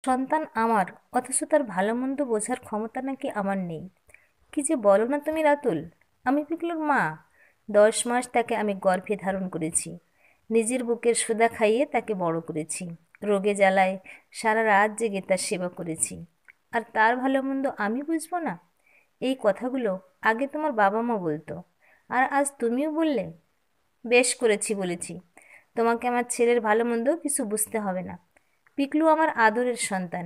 সন্তান আমার, অথচ তার ভালো মন্দ বোঝার ক্ষমতা নাকি আমার নেই। কি যে বলো না তুমি রাতুল। আমি পিকলুর মা। 10 মাস তাকে আমি গর্ভে ধারণ করেছি। নিজের বুকের সুধা খাইয়ে তাকে বড় করেছি। রোগে জ্বালায় সারা রাত জেগে তার সেবা করেছি। আর তার ভালো মন্দ আমি বুঝবো না? এই কথাগুলো আগে তোমার বাবা মা বলতো, আর আজ তুমিও বললে। বেশ করেছি বলেছি। তোমাকে আমার ছেলের ভালো মন্দ কিছু বুঝতে হবে না। পিকলু আমার আদরের সন্তান।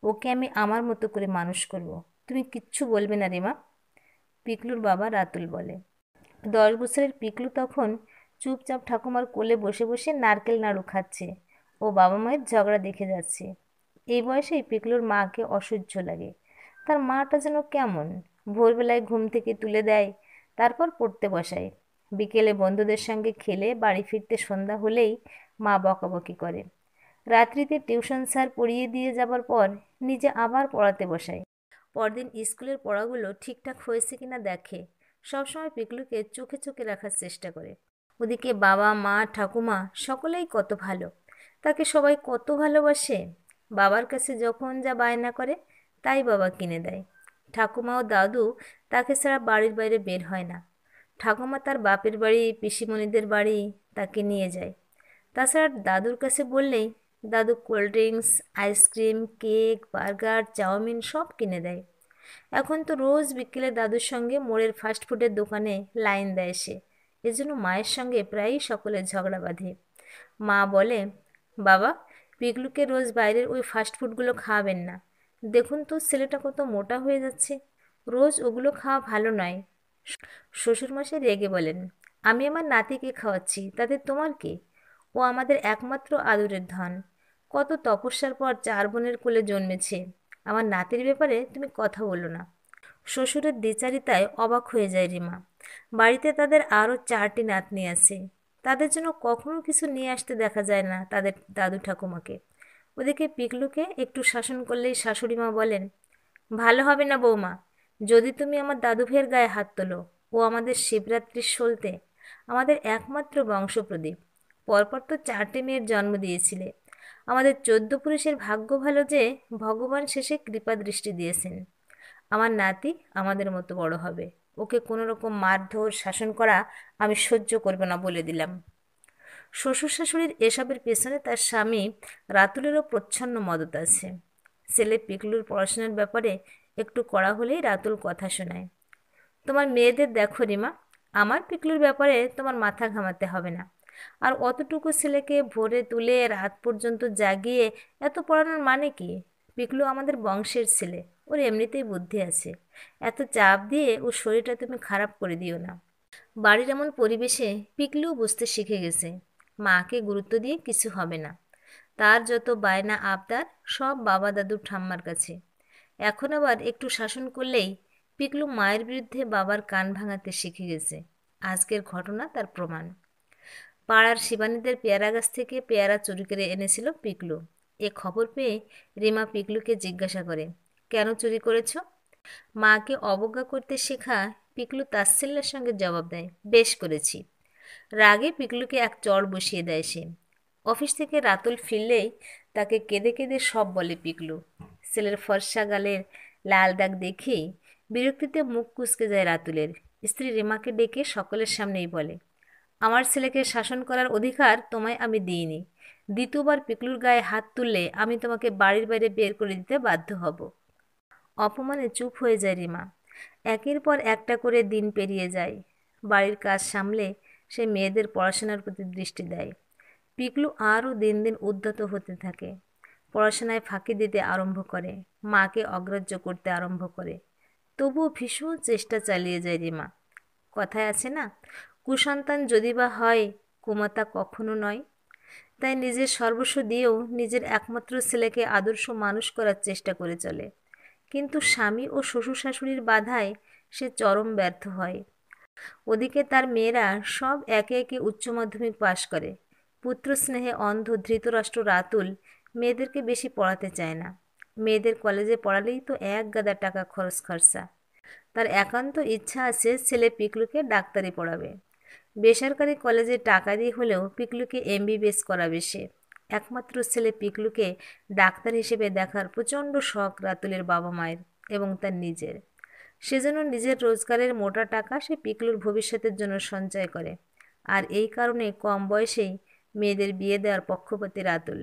ওকে আমি আমার মতো করে মানুষ করব। তুমি কিচ্ছু বলবে না রে মা। পিকলুর বাবা রাতুল বলে। 10 বছরের পিকলু তখন চুপচাপ ঠাকুমার কোলে বসে বসে নারকেল নাড়ু খাচ্ছে ও বাবা মায়ের ঝগড়া দেখে যাচ্ছে। এই বয়সেই পিকলুর মাকে অসহ্য লাগে। তার মাটা যেন কেমন। ভোরবেলায় ঘুম থেকে তুলে দেয়, তারপর পড়তে বসায়। বিকেলে বন্ধুদের সঙ্গে খেলে বাড়ি ফিরতে সন্ধ্যা হলেই মা বকাবকি করে। রাত্রিতে টিউশন স্যার পড়িয়ে দিয়ে যাবার পর নিজে আবার পড়াতে বসায়। পরদিন স্কুলের পড়াগুলো ঠিকঠাক হয়েছে কিনা দেখে। সবসময় পিকলুকে চোখে চোখে রাখার চেষ্টা করে। ওদিকে বাবা মা ঠাকুমা সকলেই কত ভালো। তাকে সবাই কত ভালোবাসে। বাবার কাছে যখন যা বায়না করে তাই বাবা কিনে দেয়। ঠাকুমা ও দাদু তাকে ছাড়া বাড়ির বাইরে বের হয় না। ঠাকুমা তার বাপের বাড়ি পিসিমণিদের বাড়ি তাকে নিয়ে যায়। তাছাড়া দাদুর কাছে বললেই দাদু cold drinks, ice cream, cake, burger, chowmein সব কিনে দেয়। এখন তো রোজ বিকেলে দাদুর সঙ্গে মোড়ের ফাস্টফুডের দোকানে লাইন দেয় সে। এজন্য মায়ের সঙ্গে প্রায়ই সকলের ঝগড়া বাঁধে। মা বলে, বাবা, পিকলুকে রোজ বাইরের ওই ফাস্টফুডগুলো খাওয়াবেন না। দেখুন তো ছেলেটা কত মোটা হয়ে যাচ্ছে। রোজ ওগুলো খাওয়া ভালো নয়। শ্বশুরমশাই রেগে বলেন, আমি আমার নাতিকে খাওয়াচ্ছি, তাতে তোমার কি? ও আমাদের একমাত্র আদরের ধন। কত তপস্যার পর 4 বোনের কোলে জন্মেছে। আমার নাতির ব্যাপারে তুমি কথা বলো না। শ্বশুরের দ্বিচারিতায় অবাক হয়ে যায় রিমা। বাড়িতে তাদের আরও 4টি নাতনি আছে। তাদের জন্য কখনো কিছু নিয়ে আসতে দেখা যায় না তাদের দাদু ঠাকুমাকে। ওদিকে পিকলুকে একটু শাসন করলেই শাশুড়ি মা বলেন, ভালো হবে না বৌমা, যদি তুমি আমার দাদু ভাইয়ের গায়ে হাত তোলো। ও আমাদের শিবরাত্রির সলতে, আমাদের একমাত্র বংশপ্রদীপ। পরপর তো 4টে মেয়ের জন্ম দিয়েছিলে। আমাদের 14 পুরুষের ভাগ্য ভালো যে ভগবান শেষে কৃপা দৃষ্টি দিয়েছেন। আমার নাতি আমাদের মতো বড় হবে। ওকে কোনো রকম মারধর শাসন করা আমি সহ্য করব না বলে দিলাম। শ্বশুর শাশুড়ির এসবের পেছনে তার স্বামী রাতুলেরও প্রচ্ছন্ন মদত আছে। ছেলে পিকলুর পড়াশোনার ব্যাপারে একটু কড়া হলেই রাতুল কথা শোনায়। তোমার মেয়েদের দেখো রিমা, আমার পিকলুর ব্যাপারে তোমার মাথা ঘামাতে হবে না। আর অতটুকু ছেলেকে ভোরে তুলে রাত পর্যন্ত জাগিয়ে এত পড়ানোর মানে কি? পিকলু আমাদের বংশের ছেলে, ওর এমনিতেই বুদ্ধি আছে। এত চাপ দিয়ে ওর শরীরটা তুমি খারাপ করে দিও না। বাড়ির এমন পরিবেশে পিকলুও বুঝতে শিখে গেছে মাকে গুরুত্ব দিয়ে কিছু হবে না। তার যত বায়না আবদার সব বাবা দাদু ঠাম্মার কাছে। এখন আবার একটু শাসন করলেই পিকলু মায়ের বিরুদ্ধে বাবার কান ভাঙাতে শিখে গেছে। আজকের ঘটনা তার প্রমাণ। পাড়ার শিবানীদের পেয়ারা গাছ থেকে পেয়ারা চুরি করে এনেছিল পিকলু। এ খবর পেয়ে রিমা পিকলুকে জিজ্ঞাসা করে, কেন চুরি করেছ? মাকে অবজ্ঞা করতে শেখা পিকলু তাচ্ছিল্যের সঙ্গে জবাব দেয়, বেশ করেছি। রাগে পিকলুকে এক চড় বসিয়ে দেয় সে। অফিস থেকে রাতুল ফিরলেই তাকে কেঁদে কেঁদে সব বলে পিকলু। ছেলের ফর্সা গালের লাল দাগ দেখেই বিরক্তিতে মুখ কুঁচকে যায় রাতুলের। স্ত্রী রেমাকে ডেকে সকলের সামনেই বলে, আমার ছেলেকে শাসন করার অধিকার তোমায় আমি দিইনি। দ্বিতীয়বার পিকলুর গায়ে হাত তুললে আমি তোমাকে বাড়ির বাইরে বের করে দিতে বাধ্য হব। অপমানে চুপ হয়ে যায় রিমা। একের পর একটা করে দিন পেরিয়ে যায়। বাড়ির কাজ সামলে সে মেয়েদের পড়াশোনার প্রতি দৃষ্টি দেয়। পিকলু আরও দিন দিন উদ্ধত হতে থাকে। পড়াশোনায় ফাঁকি দিতে আরম্ভ করে, মাকে অগ্রাহ্য করতে আরম্ভ করে। তবুও ভীষণ চেষ্টা চালিয়ে যায় রিমা। কথায় আছে না, কুসন্তান যদি বা হয় কুমাতা কখনো নয়। তাই নিজের সর্বস্ব দিয়েও নিজের একমাত্র ছেলেকে আদর্শ মানুষ করার চেষ্টা করে চলে। কিন্তু স্বামী ও শ্বশুর শাশুড়ির বাধায় সে চরম ব্যর্থ হয়। ওদিকে তার মেয়েরা সব একে একে উচ্চ মাধ্যমিক পাশ করে। পুত্র স্নেহে অন্ধ ধৃতরাষ্ট্র রাতুল মেয়েদেরকে বেশি পড়াতে চায় না। মেয়েদের কলেজে পড়ালেই তো এক গাদা টাকা খরচা। তার একান্ত ইচ্ছা আছে ছেলে পিকলুকে ডাক্তারি পড়াবে। বেসরকারি কলেজে টাকা দিয়ে হলেও পিকলুকে এমবিবিএস করাবে সে। একমাত্র ছেলে পিকলুকে ডাক্তার হিসেবে দেখার প্রচণ্ড শখ রাতুলের বাবা মায়ের এবং তার নিজের। সেজন্য নিজের রোজগারের মোটা টাকা সে পিকলুর ভবিষ্যতের জন্য সঞ্চয় করে, আর এই কারণে কম বয়সেই মেয়েদের বিয়ে দেওয়ার পক্ষপাতী রাতুল।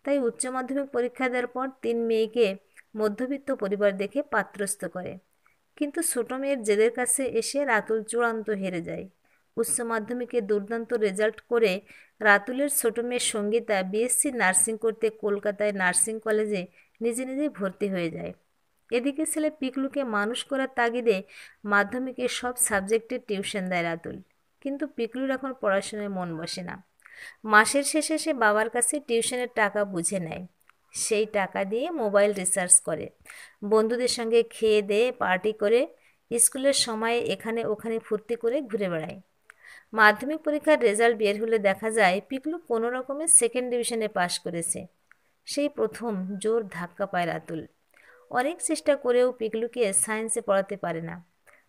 তাই উচ্চ মাধ্যমিক পরীক্ষা দেওয়ার পর 3 মেয়েকে মধ্যবিত্ত পরিবার দেখে পাত্রস্থ করে। কিন্তু ছোট মেয়ের জেদের কাছে এসে রাতুল চূড়ান্ত হেরে যায়। উচ্চ মাধ্যমিকে দুর্দান্ত রেজাল্ট করে রাতুলের ছোট মেয়ে সঙ্গীতা বিএসসি নার্সিং করতে কলকাতায় নার্সিং কলেজে নিজে নিজেই ভর্তি হয়ে যায়। এদিকে ছেলে পিকলুকে মানুষ করার তাগিদে মাধ্যমিকে সব সাবজেক্টের টিউশন দেয় রাতুল। কিন্তু পিকলুর এখন পড়াশোনায় মন বসে না। মাসের শেষে সে বাবার কাছে টিউশনের টাকা বুঝে নেয়। সেই টাকা দিয়ে মোবাইল রিচার্জ করে, বন্ধুদের সঙ্গে খেয়ে দেয়ে পার্টি করে, স্কুলের সময় এখানে ওখানে ফুর্তি করে ঘুরে বেড়ায়। মাধ্যমিক পরীক্ষার রেজাল্ট বের হলে দেখা যায় পিকলু কোনো রকমে সেকেন্ড ডিভিশনে পাশ করেছে। সেই প্রথম জোর ধাক্কা পায় রাতুল। অনেক চেষ্টা করেও পিকলুকে সায়েন্সে পড়াতে পারে না।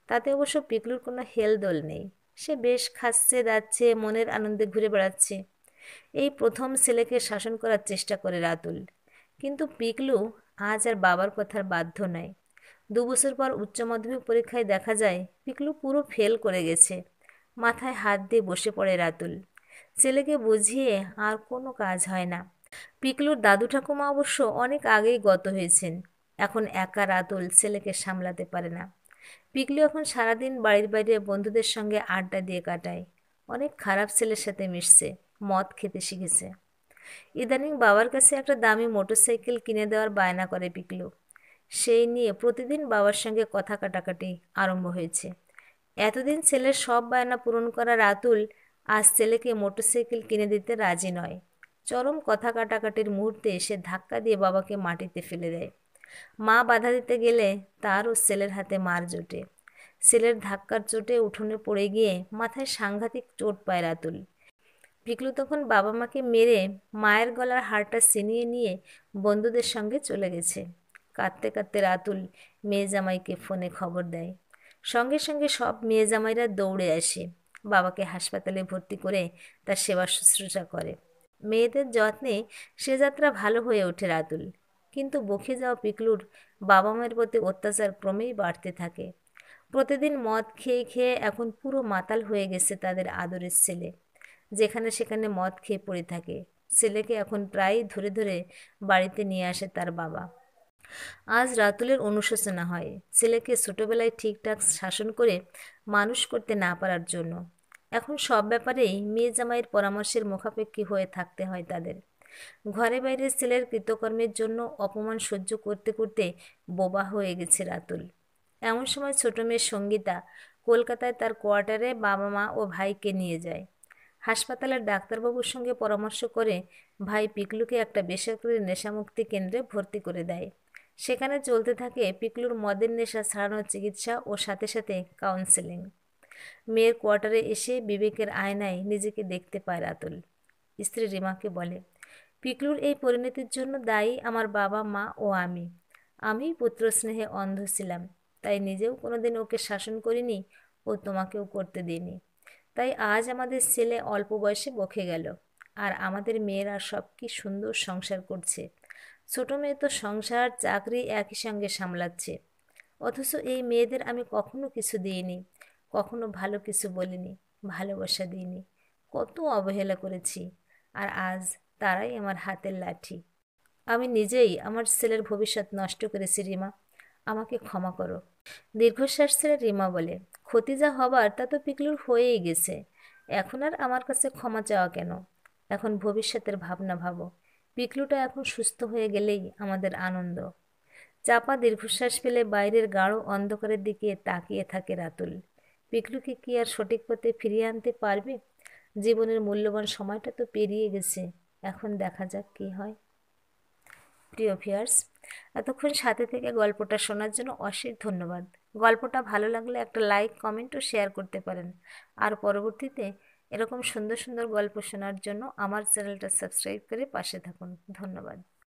তাতে অবশ্য পিকলুর কোনো হেলদোল নেই। সে বেশ খাচ্ছে দাচ্ছে, মনের আনন্দে ঘুরে বেড়াচ্ছে। এই প্রথম ছেলেকে শাসন করার চেষ্টা করে রাতুল। কিন্তু পিকলু আজ আর বাবার কথার বাধ্য নয়। 2 বছর পর উচ্চ মাধ্যমিক পরীক্ষায় দেখা যায় পিকলু পুরো ফেল করে গেছে। মাথায় হাত দিয়ে বসে পড়ে রাতুল। ছেলেকে বুঝিয়ে আর কোনো কাজ হয় না। পিকলুর দাদু ঠাকুমা অবশ্য অনেক আগেই গত হয়েছেন। এখন একা রাতুল ছেলেকে সামলাতে পারে না। পিকলু এখন সারাদিন বাড়ির বাইরে বন্ধুদের সঙ্গে আড্ডা দিয়ে কাটায়। অনেক খারাপ ছেলের সাথে মিশছে, মদ খেতে শিখেছে। ইদানিং বাবার কাছে একটা দামি মোটরসাইকেল কিনে দেওয়ার বায়না করে পিকলু। সেই নিয়ে প্রতিদিন বাবার সঙ্গে কথা কাটাকাটি আরম্ভ হয়েছে। এতদিন ছেলের সব বায়না পূরণ করা রাতুল আজ ছেলেকে মোটরসাইকেল কিনে দিতে রাজি নয়। চরম কথা কাটাকাটির মুহূর্তে সে ধাক্কা দিয়ে বাবাকে মাটিতে ফেলে দেয়। মা বাধা দিতে গেলে তারও ছেলের হাতে মার জোটে। ছেলের ধাক্কার চোটে উঠোনে পড়ে গিয়ে মাথায় সাংঘাতিক চোট পায় রাতুল। পিকলু তখন বাবা মাকে মেরে মায়ের গলার হারটা ছিনিয়ে নিয়ে বন্ধুদের সঙ্গে চলে গেছে। কাঁদতে কাঁদতে রাতুল মেয়ে জামাইকে ফোনে খবর দেয়। সঙ্গে সঙ্গে সব মেয়ে জামাইরা দৌড়ে আসে। বাবাকে হাসপাতালে ভর্তি করে তার সেবা শুশ্রূষা করে। মেয়েদের যত্নে সে যাত্রা ভালো হয়ে ওঠে রাতুল। কিন্তু বকে যাওয়া পিকলুর বাবা মায়ের প্রতি অত্যাচার ক্রমেই বাড়তে থাকে। প্রতিদিন মদ খেয়ে খেয়ে এখন পুরো মাতাল হয়ে গেছে তাদের আদরের ছেলে। যেখানে সেখানে মদ খেয়ে পড়ে থাকে। ছেলেকে এখন প্রায়ই ধরে ধরে বাড়িতে নিয়ে আসে তার বাবা। আজ রাতুলের অনুশোচনা হয় ছেলেকে ছোটবেলায় ঠিকঠাক শাসন করে মানুষ করতে না পারার জন্য। এখন সব ব্যাপারেই মেয়ে জামাইয়ের পরামর্শের মুখাপেক্ষী হয়ে থাকতে হয় তাদের। ঘরে বাইরে ছেলের কৃতকর্মের জন্য অপমান সহ্য করতে করতে বোবা হয়ে গেছে রাতুল। এমন সময় ছোট মেয়ে সঙ্গীতা কলকাতায় তার কোয়ার্টারে বাবা মা ও ভাইকে নিয়ে যায়। হাসপাতালের ডাক্তারবাবুর সঙ্গে পরামর্শ করে ভাই পিকলুকে একটা বেসরকারি নেশামুক্তি কেন্দ্রে ভর্তি করে দেয়। সেখানে চলতে থাকে পিকলুর মদের নেশা ছাড়ানোর চিকিৎসা ও সাথে সাথে কাউন্সেলিং। মেয়ের কোয়ার্টারে এসে বিবেকের আয়নায় নিজেকে দেখতে পায় রাতুল। স্ত্রী রিমাকে বলে, পিকলুর এই পরিণতির জন্য দায়ী আমার বাবা মা ও আমিই পুত্র স্নেহে অন্ধ ছিলাম। তাই নিজেও কোনোদিন ওকে শাসন করিনি ও তোমাকেও করতে দিইনি। তাই আজ আমাদের ছেলে অল্প বয়সে বকে গেল। আর আমাদের মেয়েরা সব কি সুন্দর সংসার করছে। ছোট মেয়ে তো সংসার চাকরি একই সঙ্গে সামলাচ্ছে। অথচ এই মেয়েদের আমি কখনো কিছু দিইনি, কখনো ভালো কিছু বলিনি, ভালোবাসা দিইনি। কত অবহেলা করেছি, আর আজ তারাই আমার হাতের লাঠি। আমি নিজেই আমার ছেলের ভবিষ্যৎ নষ্ট করেছি রিমা, আমাকে ক্ষমা করো। দীর্ঘশ্বাস ছেড়ে রিমা বলে, ক্ষতি যা হবার তা তো পিকলুর হয়েই গেছে। এখন আর আমার কাছে ক্ষমা চাওয়া কেন? এখন ভবিষ্যতের ভাবনা ভাবো। পিকলুটা এখন সুস্থ হয়ে গেলেই আমাদের আনন্দ। চাপা দীর্ঘশ্বাস ফেলে বাইরের গাঢ় অন্ধকারের দিকে তাকিয়ে থাকে রাতুল। পিকলুকে কি আর সঠিক পথে ফিরিয়ে আনতে পারবে? জীবনের মূল্যবান সময়টা তো পেরিয়ে গেছে, এখন দেখা যাক কি হয়। প্রিয় ভিউয়ার্স, এতক্ষণ সাথে থেকে গল্পটা শোনার জন্য অশেষ ধন্যবাদ। গল্পটা ভালো লাগলে একটা লাইক, কমেন্ট ও শেয়ার করতে পারেন। আর পরবর্তীতে এরকম সুন্দর সুন্দর গল্প শোনার জন্য আমার চ্যানেলটা সাবস্ক্রাইব করে পাশে থাকুন। ধন্যবাদ।